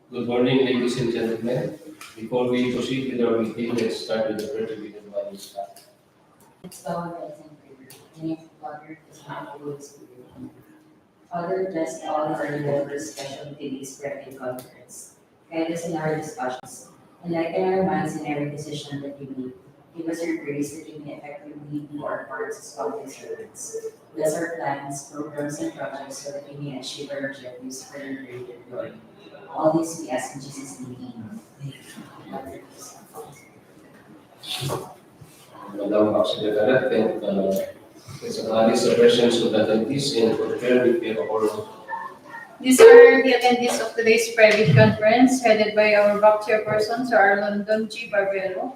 Good morning, ladies and gentlemen. Before we proceed with our meeting, let's start with the prayer to begin by the staff. Let's bow our heads in prayer. In the name of the Father, the Son, and the Holy Spirit. Amen. Father, bless all of our members, especially today's private conference. Guide us in our discussions. Enlighten our minds in every decision that we make. Give us your grace that we may effectively do our parts as public servants. Bless our plans, programs, and projects so that we may achieve our objectives for your greater glory. All this we ask in Jesus' name. Amen. Madam Secretary, and let's acknowledge the presence of the attendees and prepare with the order. These are the attendees of today's private conference headed by our BAC chairperson, Sir Arlondon G. Barbero,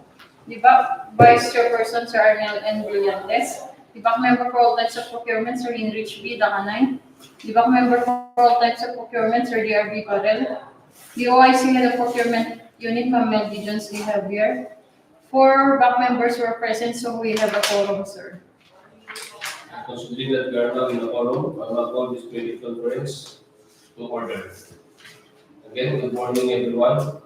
the BAC vice chairperson, Sir Arnel N. Brillantes, the BAC member for all types of procurement, Sir Heinrich B. Dakanay, the BAC member for all types of procurement, Sir D.R.B. Corel, the OIC head of procurement unit, Ma'am Melody Jones Lee Javier. 4 BAC members were present, so we have a quorum, sir. Considering that we are now in a quorum, I will not call this private conference to order. Again, good morning, everyone.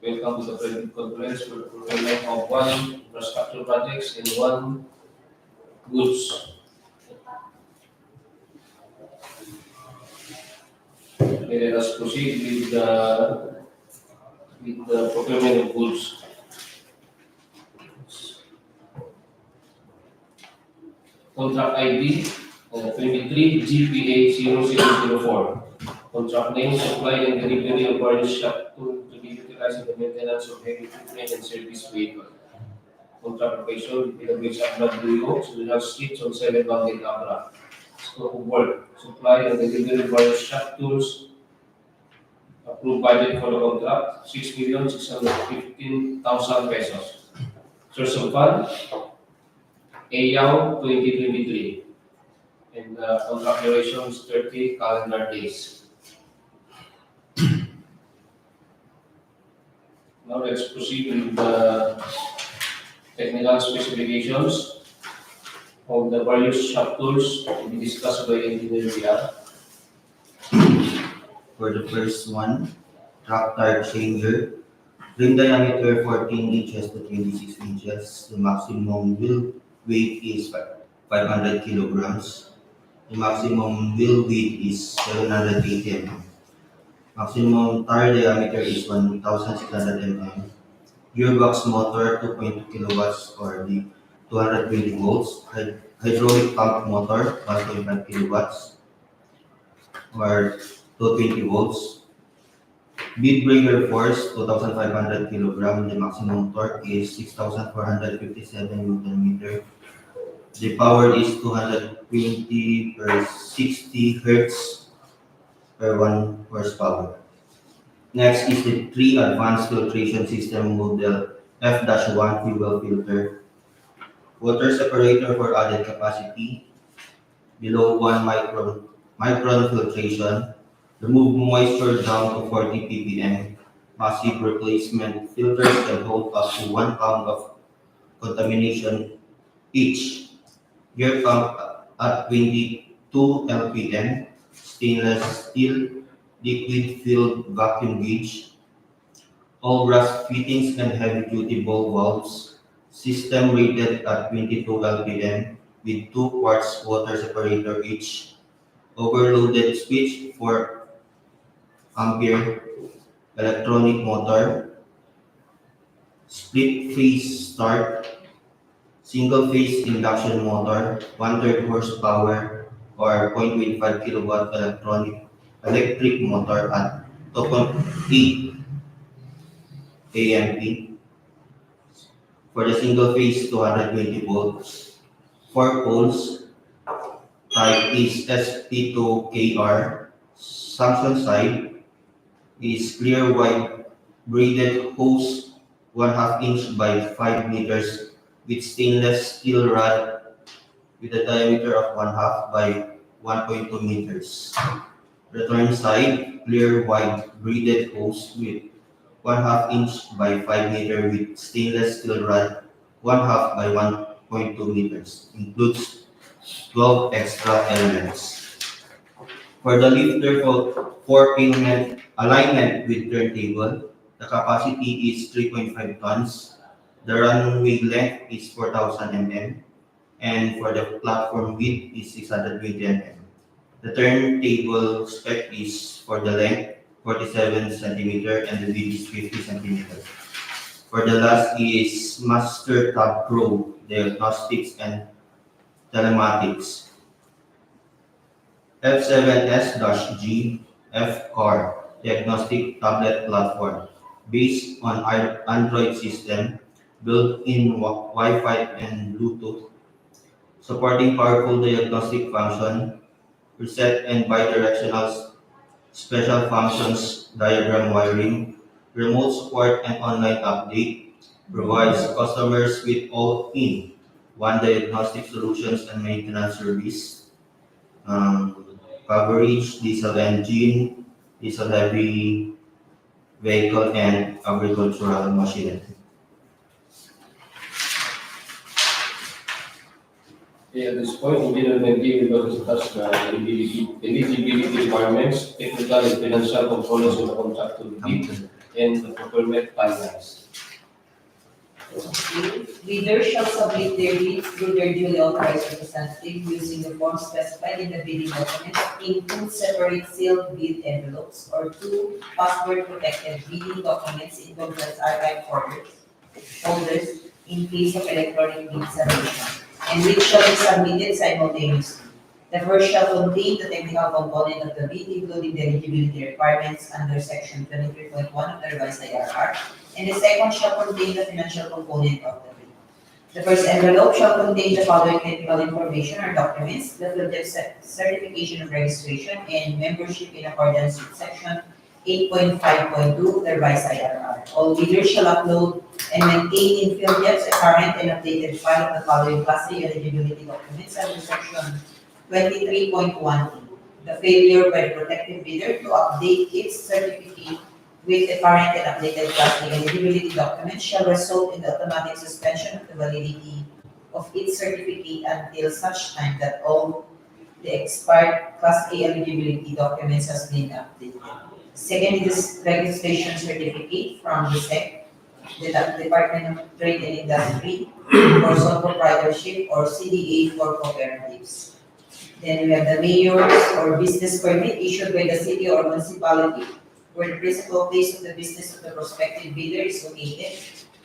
Welcome to the private conference for the procurement of 1 infrastructure projects and 1 goods. Okay, let us proceed with the procurement of goods. Contract ID 23 GPH 0704. Contract name, supply and delivery of various shop to be utilized in the maintenance of heavy equipment and service vehicle. Contract location, DPWH Abra, BULI, Sulihan Street, on 7 BARANGAY, Abra. Scope of work, supply and delivery of various shop tools. Approved budget for the contract, 6,615,000 pesos. Source of fund, AYAW 2023. And the contract duration is 30 calendar days. Now let's proceed with the technical specifications of the various shop tools to be discussed by Engineer Villar. For the first one, track tire changer, rim diameter 14 inches to 26 inches. The maximum wheel weight is 500 kilograms. The maximum wheel weight is 780 mm. Maximum tire diameter is 1,600 mm. Gearbox motor 2.2 kilowatts or the 220 volts. Hydraulic pump motor 1.5 kilowatts or 220 volts. Bead breaker force 2,500 kg. The maximum torque is 6,457 Newton meter. The power is 220 per 60 Hertz per 1 horsepower. Next is the 3 advanced filtration system model F-1 fuel filter. Water separator for added capacity. Below 1 micron filtration. Remove moisture down to 40 ppm. Massive replacement filters can hold up to 1 pound of contamination each. Gear pump at 22 lpm. Stainless steel liquid filled vacuum gauge. All brass fittings and heavy duty ball valves. System rated at 22 lpm with 2 quarts water separator each. Overloaded switch for ampere electronic motor, split phase start, single phase induction motor, 1/3 horsepower or 0.25 kilowatt electric motor at 2.8 AMP. For the single phase 220 volts, 4 poles, type is SITO-KR, sanction side is clear wide braided hose 1/2 inch by 5 meters with stainless steel rod with a diameter of 1/2 by 1.2 meters. Return side, clear wide braided hose with 1/2 inch by 5 meter with stainless steel rod 1/2 by 1.2 meters. Includes 12 extra elements. For the lifter for payment alignment with turntable, the capacity is 3.5 tons. The runway length is 4,000 mm, and for the platform width is 620 mm. The turntable spec is for the length 47 centimeter and the width is 50 centimeter. For the last is Master Tab Pro Diagnostics and Telematics F7S-G F-Car Diagnostic Tablet Platform based on Android system, built-in Wi-Fi and Bluetooth, supporting powerful diagnostic function, preset and bidirectional special functions, diagram wiring, remote support and online update, provides customers with all-in-one diagnostic solutions and maintenance service, coverage, diesel engine, diesel heavy vehicle, and agricultural machinery. Okay, at this point, we will maintain the discuss the eligibility requirements, technical and financial components of the contract to be bid, and the procurement timelines. Bidders shall submit their bid through their duly authorized representative using the form specified in the bidding document in two separate sealed bid envelopes or two password-protected bidding documents in Government Archive folders in case of electronic bid submission, and which shall be submitted simultaneously. The first shall contain the technical component of the bid, including the eligibility requirements under section 23.1 of the revised IRR, and the second shall contain the financial component of the bid. The first envelope shall contain the following critical information or documents: the field certification of registration and membership in accordance with section 8.5.2 of the revised IRR. All bidders shall upload and maintain in FieldJets a current and updated file of the following Class A eligibility documents under section 23.1. The failure by the protective bidder to update its certificate with the current and updated Class A eligibility document shall result in the automatic suspension of the validity of its certificate until such time that all the expired Class A eligibility documents has been updated. Second is registration certificate from the SEC, the Department of Trade and Industry, for sole proprietorship, or CDA for cooperatives. Then we have the mayor's or business permit issued by the city or municipality where the principal place of the business of the prospective bidder is located,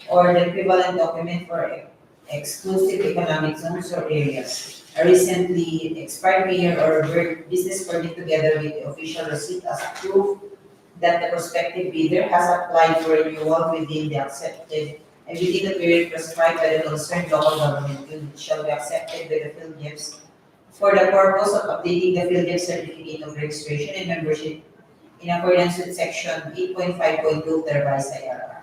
or the equivalent document for exclusive economic zones or areas. A recently expired mayor or business permit together with the official receipt as proof that the prospective bidder has applied for renewal within the period prescribed by the concerned local government unit shall be accepted by the PhilGIPS for the purpose of updating the PhilGIPS certificate of registration and membership in accordance with section 8.5.2 of the revised IRR.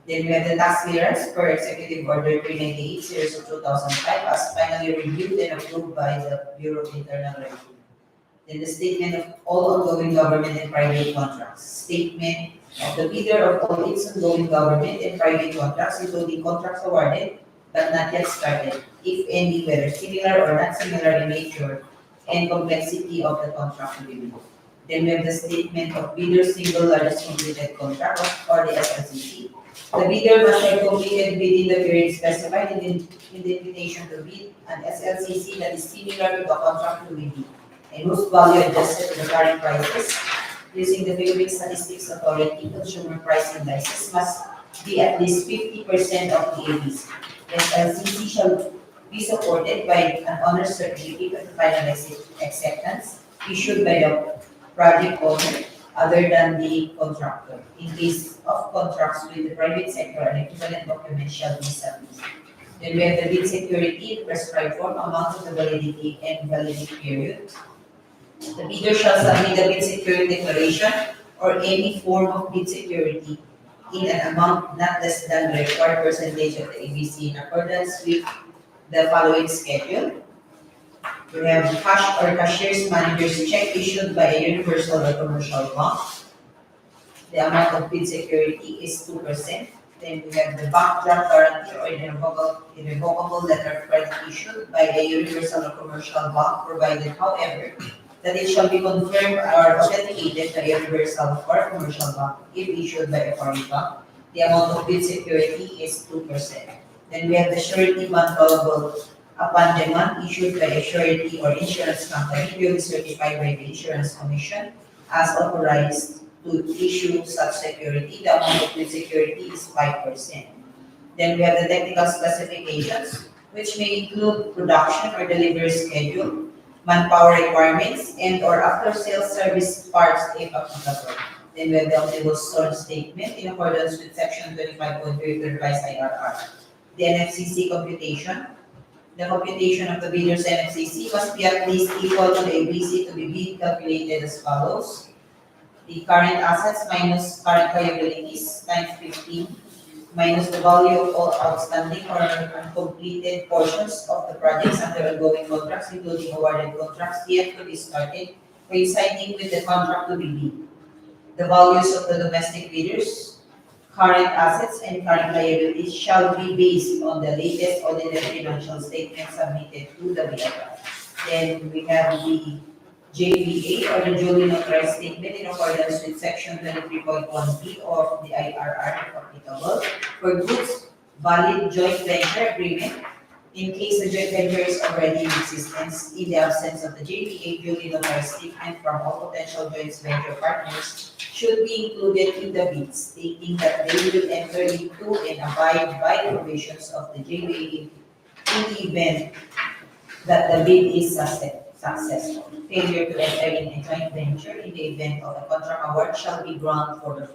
Then we have the tax clearance per Executive Order 398 series of 2005 as finally reviewed and approved by the Bureau of Internal Revenue. Then the statement of all ongoing government and private contracts. Statement of the bidder of all its ongoing government and private contracts, including contracts awarded but not yet started, if any, whether similar or not similar in nature and complexity of the contract to be bid. Then we have the statement of bidder's single largest completed contract or the SLCC. The bidder must have completed within the period specified in the invitation to bid an SLCC that is similar to the contract to be bid and whose value adjusted to the current prices using the Philippine Statistics Authority Consumer Price Indices must be at least 50% of the ABC. The SLCC shall be supported by an honor certificate of final acceptance issued by the project owner other than the contractor. In case of contracts with the private sector, an equivalent document shall be submitted. Then we have the bid security, prescribed form, amount of the validity and validity period. The bidder shall submit the bid security declaration or any form of bid security in an amount not less than the required percentage of the ABC in accordance with the following schedule. We have cash or cashier's manager's check issued by a universal or commercial bank. The amount of bid security is 2%. Then we have the bank draft guarantee or irrevocable letter of credit issued by a universal or commercial bank, provided, however, that it shall be confirmed or authenticated by a universal or commercial bank if issued by a foreign bank. The amount of bid security is 2%. Then we have the surety bond callable upon demand issued by a surety or insurance company duly certified by the Insurance Commission as authorized to issue such security. The amount of bid security is 5%. Then we have the technical specifications, which may include production or delivery schedule, manpower requirements, and or after-sales service parts if applicable. Then we have the omnibus source statement in accordance with section 25.3 of the revised IRR. The NFCC computation. The computation of the bidder's NFCC must be at least equal to the ABC to be bid calculated as follows. The current assets minus current liabilities times 15 minus the value of all outstanding or uncompleted portions of the projects under ongoing contracts, including awarded contracts yet to be started, coinciding with the contract to be bid. The values of the domestic bidders, current assets, and current liabilities shall be based on the latest audited financial statement submitted to the bidder. Then we have the JVA or the duly notarized statement in accordance with section 23.1b of the IRR if applicable for goods valid joint venture agreement in case the joint venture is already in existence in the absence of the JVA duly notarized statement from all potential joint venture partners should be included in the bid, stating that they will enter into and abide by the provisions of the JVA in the event that the bid is successful. Failure to enter in a joint venture in the event of a contract award shall be ground for the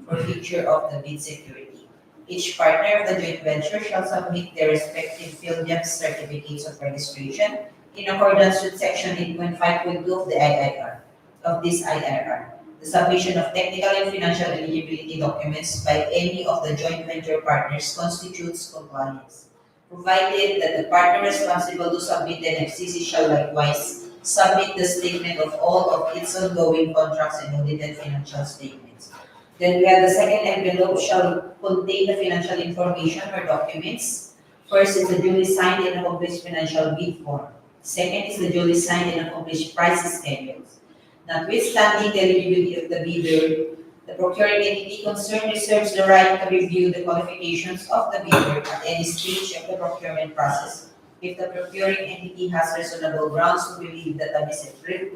forfeiture of the bid security. Each partner of the joint venture shall submit their respective PhilGEP certificates of registration in accordance with section 8.5.2 of the IIR of this IRR. The submission of technical and financial eligibility documents by any of the joint venture partners constitutes compliance, provided that the partner responsible to submit the NFCC shall likewise submit the statement of all of its ongoing contracts and audited financial statements. Then we have the second envelope shall contain the financial information or documents. First is the duly signed and accomplished financial bid form. Second is the duly signed and accomplished price schedules. Notwithstanding the eligibility of the bidder, the procuring entity concerned reserves the right to review the qualifications of the bidder at any stage of the procurement process if the procuring entity has reasonable grounds to believe that a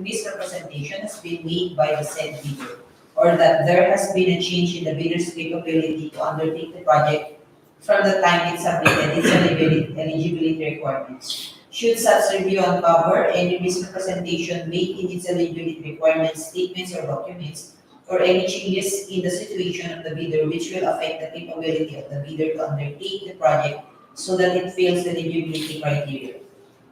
misrepresentation has been made by the said bidder, or that there has been a change in the bidder's capability to undertake the project from the time it submitted its eligibility requirements. Should such review uncover any misrepresentation made in its eligibility requirements, statements, or documents, or any changes in the situation of the bidder which will affect the capability of the bidder to undertake the project so that it fails the eligibility criteria,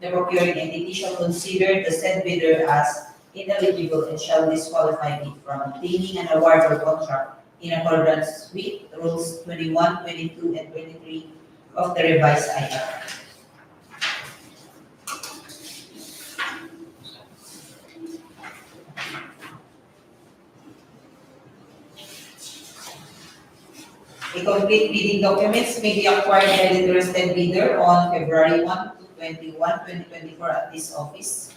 the procuring entity shall consider the said bidder as ineligible and shall disqualify it from obtaining an award or contract in accordance with Rules 21, 22, and 23 of the revised IR. A complete bidding documents may be acquired by the interested bidder on February 1 to 2024 at this office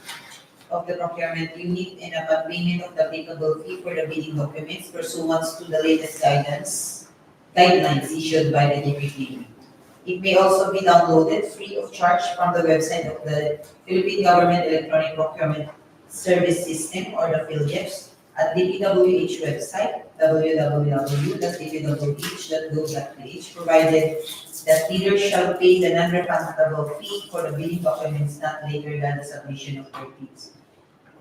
of the procurement unit and upon payment of the applicable fee for the bidding documents pursuant to the latest guidelines issued by the DPWH. It may also be downloaded free of charge from the website of the Philippine Government Electronic Procurement Service System or the PhilGEPS at DPWH website www.dpwh.gov.ph, provided that bidders shall pay the non-refundable fee for the bidding documents not later than the submission of their bids.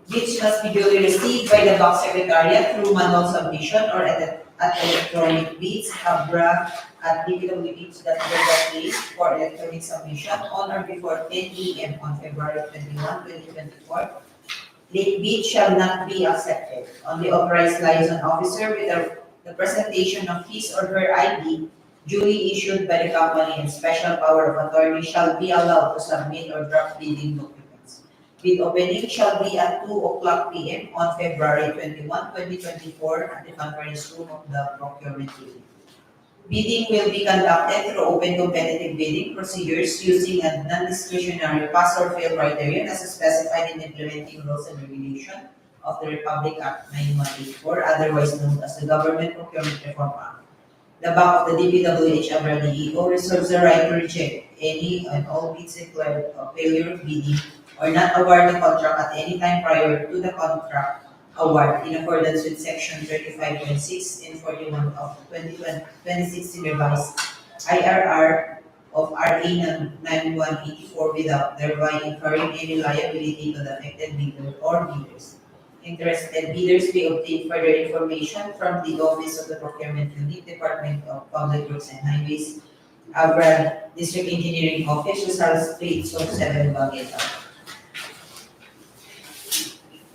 Bids must be duly received by the Box Secretariat through manual submission or at electronic bids Abra at dpwh.gov.ph for electronic submission on or before 10 a.m. on February 21, 2024. Late bid shall not be accepted. Only authorized liaison officer with the presentation of his or her ID duly issued by the company and special power of attorney shall be allowed to submit or draft bidding documents. Bid opening shall be at 2:00 p.m. on February 21, 2024 at the conference room of the procurement unit. Bidding will be conducted through open competitive bidding procedures using a non-discretionary pass or fail criterion as specified in the implementing rules and regulation of the Republic Act 9184, otherwise known as the Government Procurement Reform Act. The back of the DPWH Abra DEO reserves the right to reject any and all bids declared a failure of bidding or not award the contract at any time prior to the contract award in accordance with section 35.6 and 41 of 2016 revised IRR of RA 9184 without thereby incurring any liability to the affected bidder or bidders. Interested bidders may obtain further information from the Office of the Procurement Unit, Department of Public Works and Highways, Abra District Engineering Office, Rizal Street, Zone 7, Bagueta.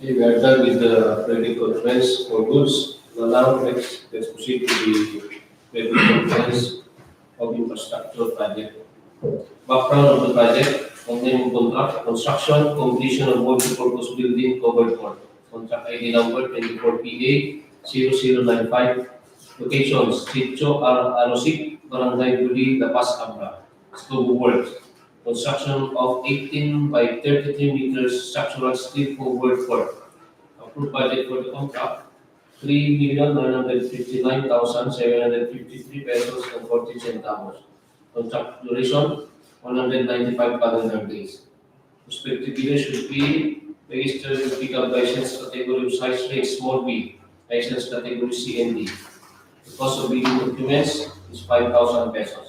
Okay, we are done with the credit conference for goods. Now, let's proceed to the credit conference of infrastructure project. Background of the project, content contract, construction, completion of multi-purpose building covered for. Contract ID number 24PA 0095. Locations, SITO, AR-AROSIP, Barangay BULI, Abra. Scope of works. Construction of 18 by 33 meters structural steel covered work. Approved budget for the contract, 3,959,753 pesos and 40 centavos. Contract duration, 195 calendar days. Prospective bidders should be registered with pickup license category of size range small b, license category C and D. The cost of bidding documents is 5,000 pesos.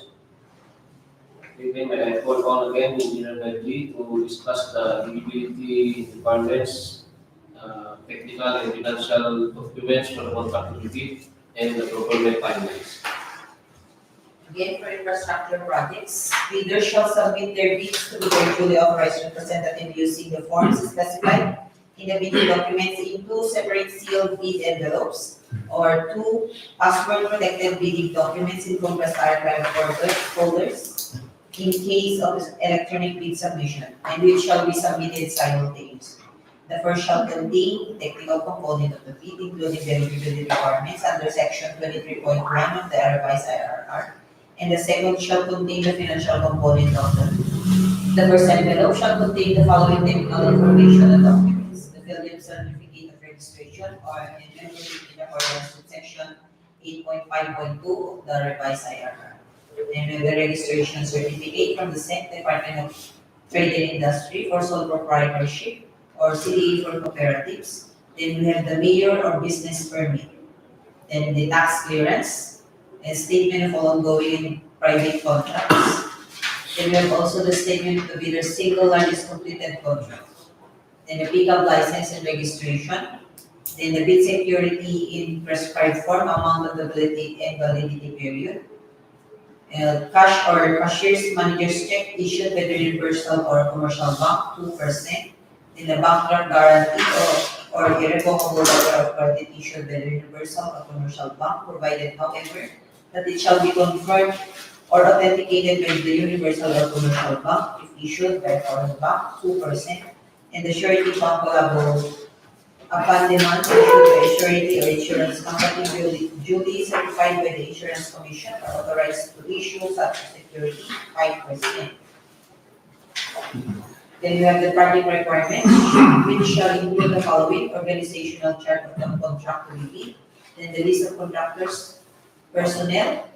Okay, then I call on again Engineer Medley to discuss the eligibility requirements, technical and financial documents for the contract to be bid and the procurement timelines. Again, for infrastructure projects, bidders shall submit their bids to their duly authorized representative using the forms specified in the bidding documents in 2 separate sealed bid envelopes or 2 password-protected bidding documents in compressed archive folders in case of electronic bid submission, and which shall be submitted simultaneously. The first shall contain the technical component of the bid, including the eligibility requirements under section 23.1 of the revised IRR, and the second shall contain the financial component of the bid. The first envelope shall contain the following technical information and documents: the Philippine Certificate of Registration or an envelope in accordance with section 8.5.2 of the revised IRR. And the registration certificate from the SEC, Department of Trade and Industry for sole proprietorship or CDA for cooperatives. Then we have the mayor or business permit. Then the tax clearance, a statement of ongoing and private contracts. Then we have also the statement of the bidder's single largest completed contract. Then the pickup license and registration. Then the bid security in prescribed form, amount of the validity and validity period. Cash or cashier's manager's check issued by the universal or commercial bank, 2%. In the bank guarantee or irrevocable letter of credit issued by the universal or commercial bank, provided, however, that it shall be confirmed or authenticated by the universal or commercial bank if issued by a foreign bank, 2%. And the surety bankable upon demand issued by a surety or insurance company duly certified by the Insurance Commission or authorized to issue such security, 5%. Then you have the project requirements, which shall include the following: organizational chart of the contract to be bid, then the list of contractors, personnel,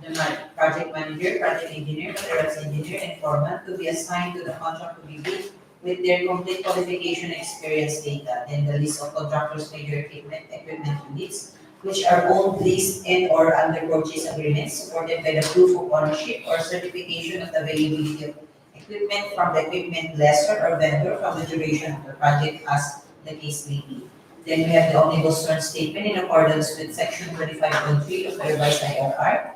the project manager, project engineer, materials engineer, and foreman to be assigned to the contract to be bid with their complete qualification experience data, then the list of contractors' major equipment units, which are owned, leased, and or under purchase agreements supported by the proof of ownership or certification of the availability of equipment from the equipment lessor or vendor from the duration of the project as the case may be. Then we have the omnibus term statement in accordance with section 25.3 of the revised IRR.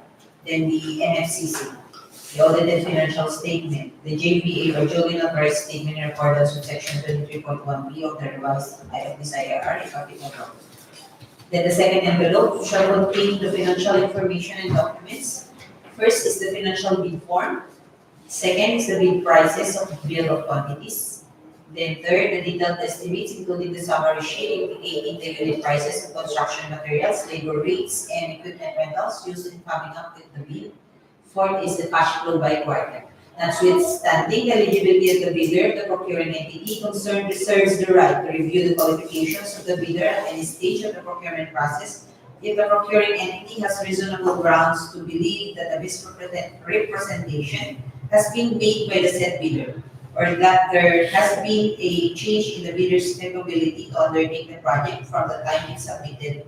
Then the MFCC, the audited financial statement, the JPA or duly notarized statement in accordance with section 23.1B of the revised IRR in capital. Then the second envelope shall contain the financial information and documents. First is the financial bid form. Second is the bid prices of bill of quantities. Then third, the detailed estimates, including the summary sheet indicating the unit prices of construction materials, labor rates, and equipment rentals used in coming up with the bid. Fourth is the cash flow by quarter. Notwithstanding the eligibility of the bidder, the procuring entity concerned reserves the right to review the qualifications of the bidder at any stage of the procurement process if the procuring entity has reasonable grounds to believe that a misrepresentation has been made by the said bidder, or that there has been a change in the bidder's capability to undertake the project from the time it submitted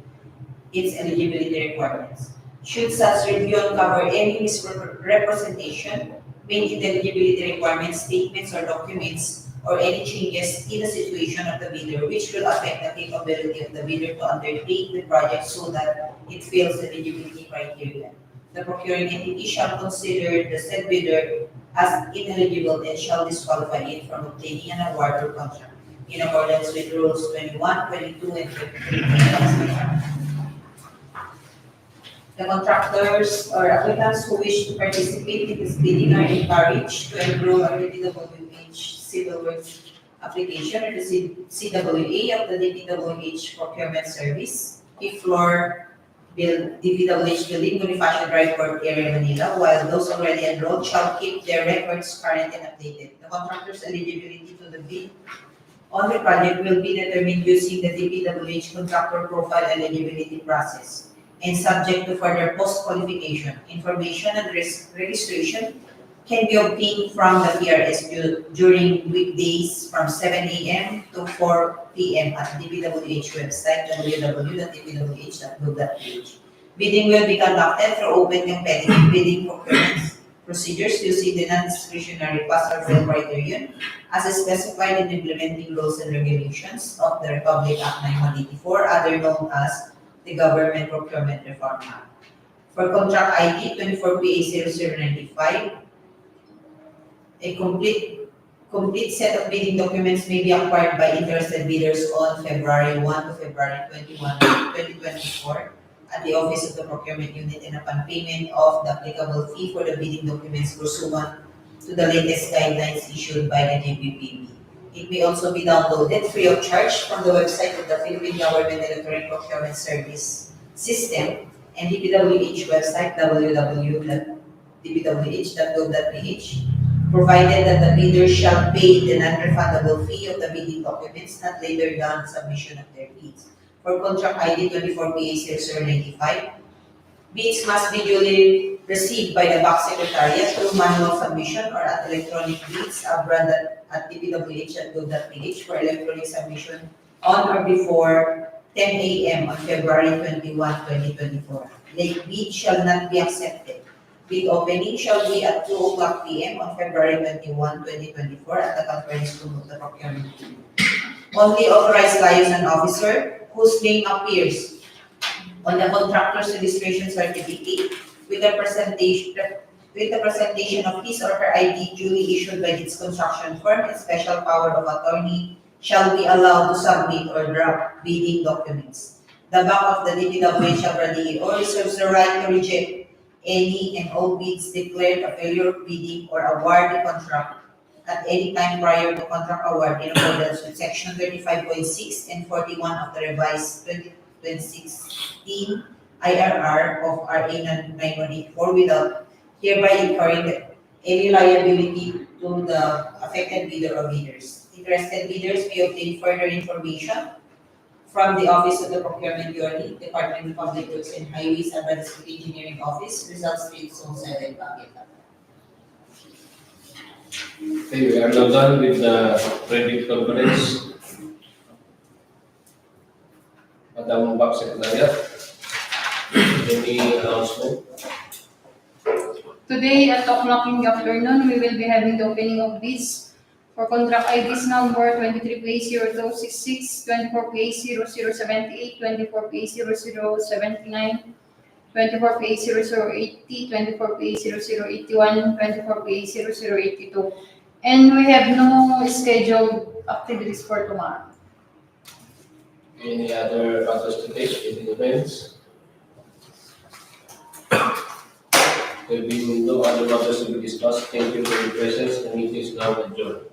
its eligibility requirements. Should such review uncover any misrepresentation made in the eligibility requirements, statements, or documents, or any changes in the situation of the bidder which will affect the capability of the bidder to undertake the project so that it fails the eligibility criteria, the procuring entity shall consider the said bidder as ineligible and shall disqualify it from obtaining an award or contract in accordance with rules 21, 22, and 23. The contractors or applicants who wish to participate in this bidding are encouraged to enroll a DPWH Civil Works application or the CWA of the DPWH Procurement Service, fifth floor DPWH building, Bonifacio Drive, Port Area, Manila, while those already enrolled shall keep their records current and updated. The contractor's eligibility to the bid on the project will be determined using the DPWH contractor profile eligibility process and subject to further post-qualification. Information and registration can be obtained from the PRS during weekdays from 7 a.m. to 4 p.m. at the DPWH website www.dpwh.gov.ph. Bidding will be conducted through open competitive bidding procurement procedures using the non-discretionary pass or fail criterion as specified in the implementing rules and regulations of the Republic Act 9184, other known as the Government Procurement Reform Act. For contract ID 24PA0095, a complete set of bidding documents may be acquired by interested bidders on February 1 to February 21, 2024 at the Office of the Procurement Unit and upon payment of the applicable fee for the bidding documents pursuant to the latest guidelines issued by the GPPB. It may also be downloaded free of charge from the website of the Philippine Government Electronic Procurement Service System and DPWH website www.dpwh.gov.ph, provided that the bidder shall pay the non-refundable fee of the bidding documents not later than submission of their bids. For contract ID 24PA0095, bids must be duly received by the Box Secretariat through manual submission or at electronic bids abra at dpwh.gov.ph for electronic submission on or before 10 a.m. on February 21, 2024. Late bid shall not be accepted. Bid opening shall be at 2 o'clock p.m. on February 21, 2024 at the conference room of the procurement team. Only authorized liaison officer whose name appears on the contractor's registration certificate with the presentation of his or her ID duly issued by its construction firm and special power of attorney shall be allowed to submit or draft bidding documents. The back of the DPWH Abra DEO reserves the right to reject any and all bids declared a failure of bidding or award the contract at any time prior to contract award in accordance with Section 35.6 and 41 of the revised 2016 IRR of RA 9184 without hereby incurring any liability to the affected bidder or bidders. Interested bidders may obtain further information from the Office of the Procurement Unit, Department of Public Works and Highways, Abra District Engineering Office, Rizal Street, Zone 7, Baguio. Okay, we are now done with the credit conference. Madam Box Secretariat, any announcement? Today at 2 o'clock in the afternoon, we will be having the opening of bids for contract IDs number 23PA0266, 24PA0078, 24PA0079, 24PA0080, 24PA0081, 24PA0082. And we have no scheduled activities for tomorrow. Any other matters to take, any events? There being no other matters to be discussed, thank you for your presence. The meeting is now adjourned.